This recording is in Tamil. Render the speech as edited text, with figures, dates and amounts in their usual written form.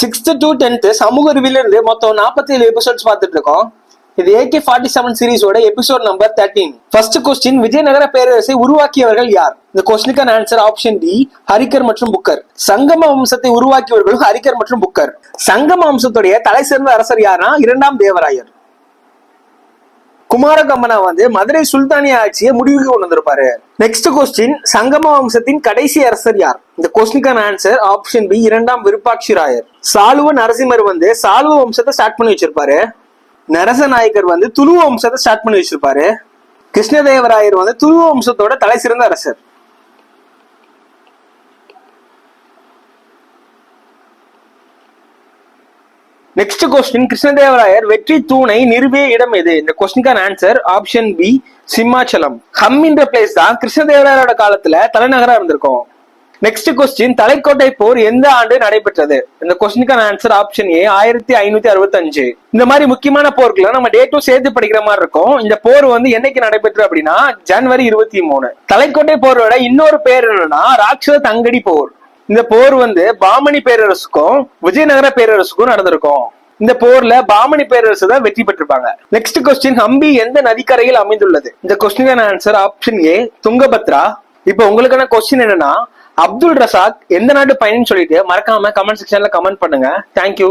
6th to 10th சமூக அறிவியல இருந்து மொத்தம் 47 எபிசோட்ஸ் பார்த்துட்டு இருக்கோம். இது AK-47 சீரிஸோட episode number 13. First question, Vijayanagara பேரரசை உருவாக்கியவர்கள் யார்? இந்த கொஸ்டினுக்கான ஆன்சர் ஆப்ஷன் டி, ஹரிகர் மற்றும் புக்கர். சங்கம வம்சத்தை உருவாக்கியவர்களும் ஹரிகர் மற்றும் புக்கர். சங்கம வம்சத்துடைய தலை சிறந்த அரசர் யாருன்னா 2ஆம் தேவராயர். குமாரகம்பனா மதுரை சுல்தானிய ஆட்சியை முடிவுக்கு கொண்டு வந்திருப்பாரு. நெக்ஸ்ட் கொஸ்டின், சங்கம வம்சத்தின் கடைசி அரசர் யார்? இந்த கொஸ்டினுக்கான ஆன்சர் ஆப்ஷன் பி, 2ஆம் விருப்பாட்சி ராயர். சாளுவ நரசிம்மர் சாளுவ வம்சத்தை ஸ்டார்ட் பண்ணி வச்சிருப்பாரு. நரசநாயக்கர் துளுவ வம்சத்தை ஸ்டார்ட் பண்ணி வச்சிருப்பாரு. கிருஷ்ணதேவராயர் துளுவ வம்சத்தோட தலை சிறந்த அரசர். நெக்ஸ்ட் கொஸ்டின், கிருஷ்ணதேவராயர் வெற்றி தூணை நிறுவிய இடம் எது? இந்த கொஸ்டினுக்கான ஆன்சர் ஆப்ஷன் பி, சிம்மாச்சலம். ஹம் என்ற பிளேஸ் தான் கிருஷ்ணதேவராயரோட காலத்துல தலைநகரா இருந்திருக்கும். நெக்ஸ்ட் கொஸ்டின், தலைக்கோட்டை போர் எந்த ஆண்டு நடைபெற்றது? இந்த கொஸ்டினுக்கான ஆன்சர் ஆப்ஷன் ஏ, 1565. இந்த மாதிரி முக்கியமான போர்க்குள்ள நம்ம டேட்டும் சேர்த்து படிக்கிற மாதிரி இருக்கும். இந்த போர் என்னைக்கு நடைபெற்று அப்படின்னா ஜனவரி 23. தலைக்கோட்டை போரோட இன்னொரு பேர் என்னன்னா ராட்சத தங்கடி போர். இந்த போர் பாமணி பேரரசுக்கும் விஜயநகர பேரரசுக்கும் நடந்திருக்கும். இந்த போர்ல பாமணி பேரரசு தான் வெற்றி பெற்றிருப்பாங்க. நெக்ஸ்ட் கொஸ்டின், ஹம்பி எந்த நதிக்கரையில் அமைந்துள்ளது? இந்த கொஸ்டினுக்கான ஆன்சர் ஆப்ஷன் ஏ, துங்கபத்ரா. இப்ப உங்களுக்கான கொஸ்டின் என்னன்னா, அப்துல் ரசாக் எந்த நாட்டு பயணின்னு சொல்லிட்டு மறக்காம கமெண்ட் செக்ஷன்ல கமெண்ட் பண்ணுங்க. தேங்க்யூ.